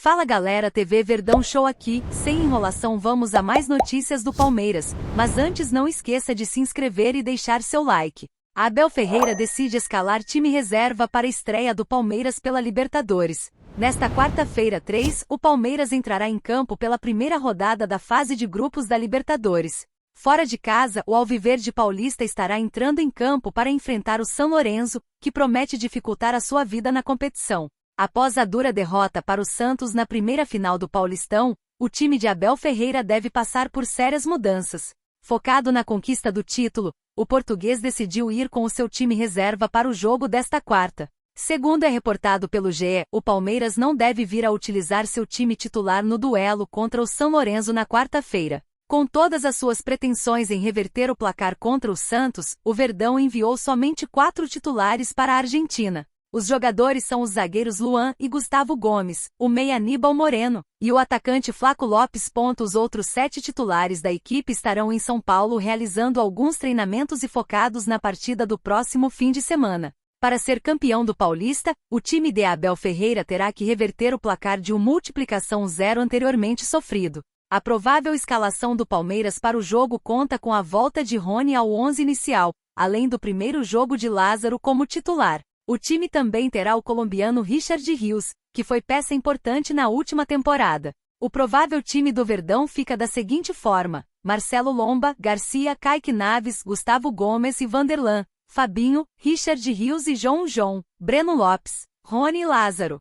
Fala galera, TV Verdão Show aqui, sem enrolação vamos a mais notícias do Palmeiras, mas antes não esqueça de se inscrever e deixar seu like. Abel Ferreira decide escalar time reserva para a estreia do Palmeiras pela Libertadores. Nesta quarta-feira 3, o Palmeiras entrará em campo pela primeira rodada da fase de grupos da Libertadores. Fora de casa, o Alviverde Paulista estará entrando em campo para enfrentar o São Lourenço, que promete dificultar a sua vida na competição. Após a dura derrota para o Santos na primeira final do Paulistão, o time de Abel Ferreira deve passar por sérias mudanças. Focado na conquista do título, o português decidiu ir com o seu time reserva para o jogo desta quarta. Segundo é reportado pelo GE, o Palmeiras não deve vir a utilizar seu time titular no duelo contra o São Lourenço na quarta-feira. Com todas as suas pretensões em reverter o placar contra o Santos, o Verdão enviou somente 4 titulares para a Argentina. Os jogadores são os zagueiros Luan e Gustavo Gomes, o meia Aníbal Moreno, e o atacante Flaco Lopes. Os outros 7 titulares da equipe estarão em São Paulo realizando alguns treinamentos e focados na partida do próximo fim de semana. Para ser campeão do Paulista, o time de Abel Ferreira terá que reverter o placar de 1/0 anteriormente sofrido. A provável escalação do Palmeiras para o jogo conta com a volta de Rony ao 11 inicial, além do primeiro jogo de Lázaro como titular. O time também terá o colombiano Richard Rios, que foi peça importante na última temporada. O provável time do Verdão fica da seguinte forma: Marcelo Lomba, Garcia, Kaique Naves, Gustavo Gomes e Vanderlan, Fabinho, Richard Rios e João, Breno Lopes, Rony e Lázaro.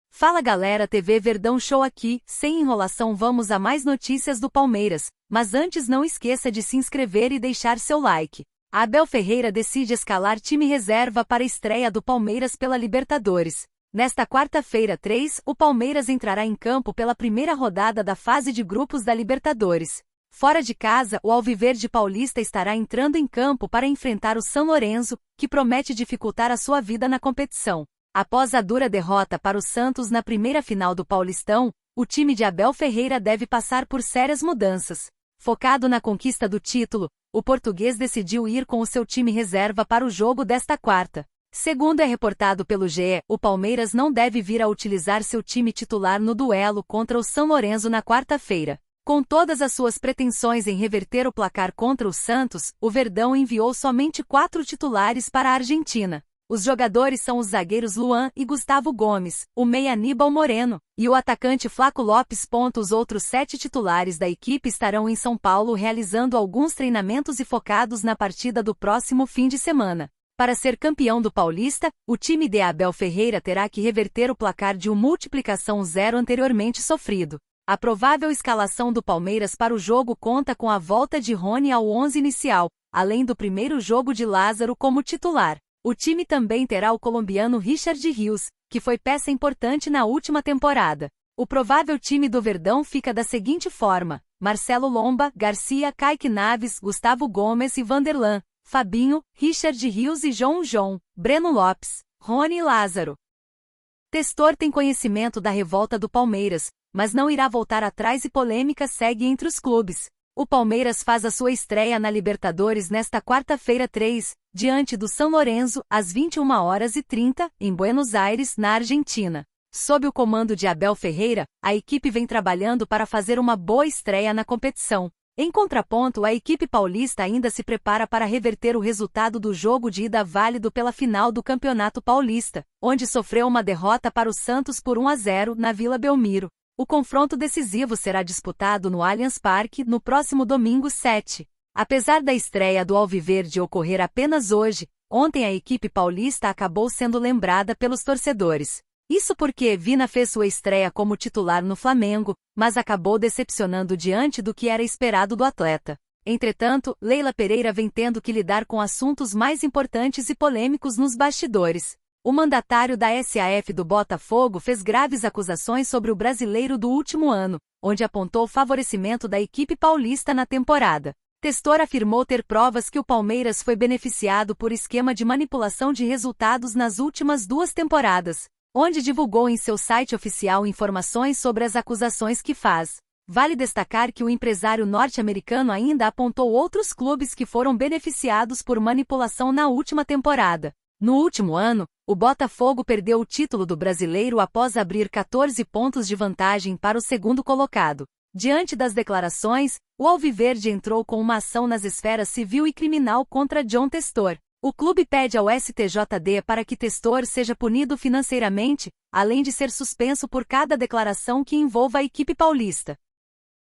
Fala galera, TV Verdão Show aqui, sem enrolação vamos a mais notícias do Palmeiras, mas antes não esqueça de se inscrever e deixar seu like. Abel Ferreira decide escalar time reserva para a estreia do Palmeiras pela Libertadores. Nesta quarta-feira 3, o Palmeiras entrará em campo pela primeira rodada da fase de grupos da Libertadores. Fora de casa, o Alviverde Paulista estará entrando em campo para enfrentar o São Lourenço, que promete dificultar a sua vida na competição. Após a dura derrota para o Santos na primeira final do Paulistão, o time de Abel Ferreira deve passar por sérias mudanças. Focado na conquista do título, o português decidiu ir com o seu time reserva para o jogo desta quarta. Segundo é reportado pelo GE, o Palmeiras não deve vir a utilizar seu time titular no duelo contra o São Lourenço na quarta-feira. Com todas as suas pretensões em reverter o placar contra o Santos, o Verdão enviou somente 4 titulares para a Argentina. Os jogadores são os zagueiros Luan e Gustavo Gomes, o meia Aníbal Moreno, e o atacante Flaco Lopes. Os outros 7 titulares da equipe estarão em São Paulo realizando alguns treinamentos e focados na partida do próximo fim de semana. Para ser campeão do Paulista, o time de Abel Ferreira terá que reverter o placar de 1/0 anteriormente sofrido. A provável escalação do Palmeiras para o jogo conta com a volta de Rony ao 11 inicial, além do primeiro jogo de Lázaro como titular. O time também terá o colombiano Richard Rios, que foi peça importante na última temporada. O provável time do Verdão fica da seguinte forma: Marcelo Lomba, Garcia, Kaique Naves, Gustavo Gomes e Vanderlan, Fabinho, Richard Rios e João, Breno Lopes, Rony e Lázaro. Testor tem conhecimento da revolta do Palmeiras, mas não irá voltar atrás e polêmica segue entre os clubes. O Palmeiras faz a sua estreia na Libertadores nesta quarta-feira 3, diante do São Lourenço, às 21h30, em Buenos Aires, na Argentina. Sob o comando de Abel Ferreira, a equipe vem trabalhando para fazer uma boa estreia na competição. Em contraponto, a equipe paulista ainda se prepara para reverter o resultado do jogo de ida válido pela final do Campeonato Paulista, onde sofreu uma derrota para o Santos por 1/0 na Vila Belmiro. O confronto decisivo será disputado no Allianz Parque no próximo domingo 7. Apesar da estreia do Alviverde ocorrer apenas hoje, ontem a equipe paulista acabou sendo lembrada pelos torcedores. Isso porque Vina fez sua estreia como titular no Flamengo, mas acabou decepcionando diante do que era esperado do atleta. Entretanto, Leila Pereira vem tendo que lidar com assuntos mais importantes e polêmicos nos bastidores. O mandatário da SAF do Botafogo fez graves acusações sobre o brasileiro do último ano, onde apontou favorecimento da equipe paulista na temporada. Testor afirmou ter provas que o Palmeiras foi beneficiado por esquema de manipulação de resultados nas últimas 2 temporadas, onde divulgou em seu site oficial informações sobre as acusações que faz. Vale destacar que o empresário norte-americano ainda apontou outros clubes que foram beneficiados por manipulação na última temporada. No último ano, o Botafogo perdeu o título do Brasileiro após abrir 14 pontos de vantagem para o segundo colocado. Diante das declarações, o Alviverde entrou com uma ação nas esferas civil e criminal contra John Testor. O clube pede ao STJD para que Testor seja punido financeiramente, além de ser suspenso por cada declaração que envolva a equipe paulista.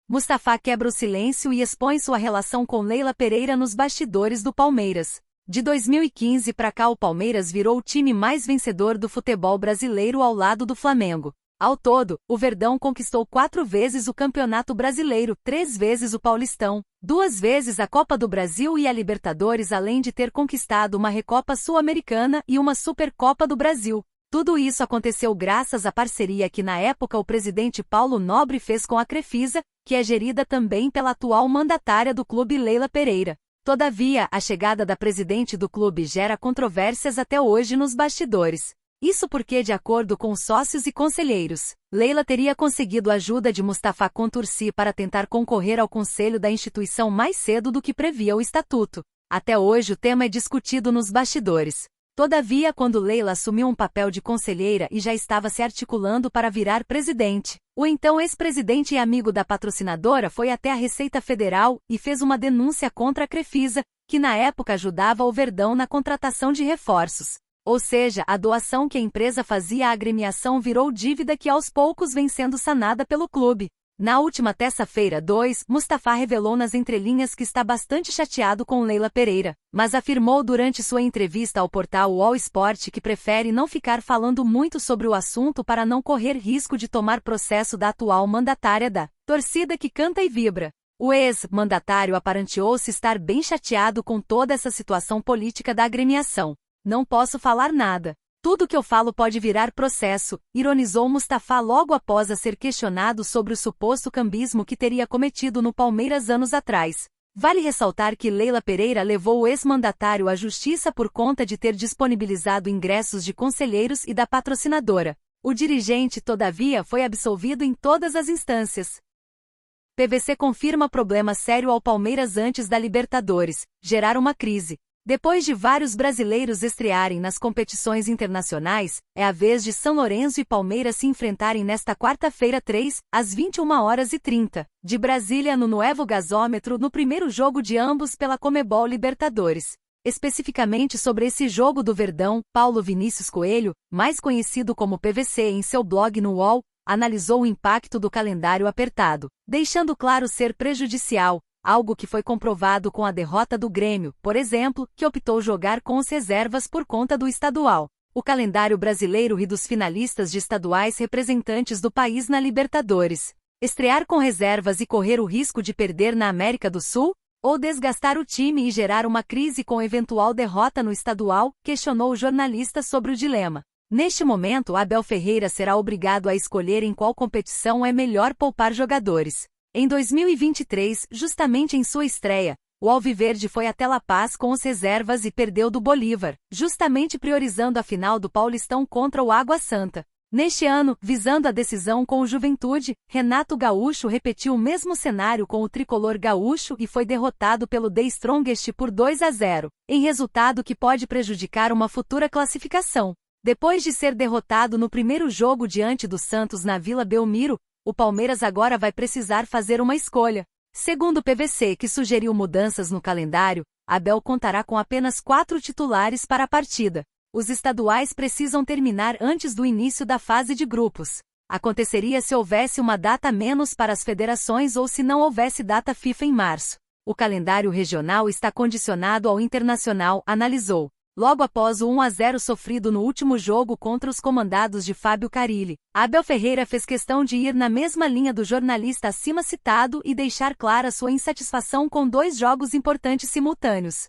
Mustafa quebra o silêncio e expõe sua relação com Leila Pereira nos bastidores do Palmeiras. De 2015 para cá o Palmeiras virou o time mais vencedor do futebol brasileiro ao lado do Flamengo. Ao todo, o Verdão conquistou 4 vezes o Campeonato Brasileiro, 3 vezes o Paulistão, 2 vezes a Copa do Brasil e a Libertadores, além de ter conquistado uma Recopa Sul-Americana e uma Supercopa do Brasil. Tudo isso aconteceu graças à parceria que na época o presidente Paulo Nobre fez com a Crefisa, que é gerida também pela atual mandatária do clube Leila Pereira. Todavia, a chegada da presidente do clube gera controvérsias até hoje nos bastidores. Isso porque, de acordo com sócios e conselheiros, Leila teria conseguido a ajuda de Mustafa Contursi para tentar concorrer ao conselho da instituição mais cedo do que previa o estatuto. Até hoje o tema é discutido nos bastidores. Todavia, quando Leila assumiu um papel de conselheira e já estava se articulando para virar presidente, o então ex-presidente e amigo da patrocinadora foi até a Receita Federal e fez uma denúncia contra a Crefisa, que na época ajudava o Verdão na contratação de reforços. Ou seja, a doação que a empresa fazia à agremiação virou dívida que aos poucos vem sendo sanada pelo clube. Na última terça-feira, Mustafa revelou nas entrelinhas que está bastante chateado com Leila Pereira, mas afirmou durante sua entrevista ao portal UOL Sport que prefere não ficar falando muito sobre o assunto para não correr risco de tomar processo da atual mandatária da torcida que canta e vibra. O ex-mandatário aparenteou-se estar bem chateado com toda essa situação política da agremiação. Não posso falar nada. Tudo que eu falo pode virar processo, ironizou Mustafa logo após a ser questionado sobre o suposto cambismo que teria cometido no Palmeiras anos atrás. Vale ressaltar que Leila Pereira levou o ex-mandatário à justiça por conta de ter disponibilizado ingressos de conselheiros e da patrocinadora. O dirigente, todavia, foi absolvido em todas as instâncias. PVC confirma problema sério ao Palmeiras antes da Libertadores, gerar uma crise. Depois de vários brasileiros estrearem nas competições internacionais, é a vez de São Lourenço e Palmeiras se enfrentarem nesta quarta-feira 3, às 21h30, de Brasília no Nuevo Gasômetro no primeiro jogo de ambos pela Conmebol Libertadores. Especificamente sobre esse jogo do Verdão, Paulo Vinícius Coelho, mais conhecido como PVC em seu blog no UOL, analisou o impacto do calendário apertado, deixando claro ser prejudicial, algo que foi comprovado com a derrota do Grêmio, por exemplo, que optou jogar com as reservas por conta do estadual. O calendário brasileiro e dos finalistas de estaduais representantes do país na Libertadores. Estrear com reservas e correr o risco de perder na América do Sul? Ou desgastar o time e gerar uma crise com eventual derrota no estadual? Questionou o jornalista sobre o dilema. Neste momento, Abel Ferreira será obrigado a escolher em qual competição é melhor poupar jogadores. Em 2023, justamente em sua estreia, o Alviverde foi até La Paz com as reservas e perdeu do Bolívar, justamente priorizando a final do Paulistão contra o Água Santa. Neste ano, visando a decisão com o Juventude, Renato Gaúcho repetiu o mesmo cenário com o tricolor gaúcho e foi derrotado pelo The Strongest por 2-0, em resultado que pode prejudicar uma futura classificação. Depois de ser derrotado no primeiro jogo diante do Santos na Vila Belmiro, o Palmeiras agora vai precisar fazer uma escolha. Segundo o PVC, que sugeriu mudanças no calendário, Abel contará com apenas 4 titulares para a partida. Os estaduais precisam terminar antes do início da fase de grupos. Aconteceria se houvesse uma data a menos para as federações ou se não houvesse data FIFA em março. O calendário regional está condicionado ao internacional, analisou. Logo após o 1-0 sofrido no último jogo contra os comandados de Fábio Carille, Abel Ferreira fez questão de ir na mesma linha do jornalista acima citado e deixar clara sua insatisfação com 2 jogos importantes simultâneos.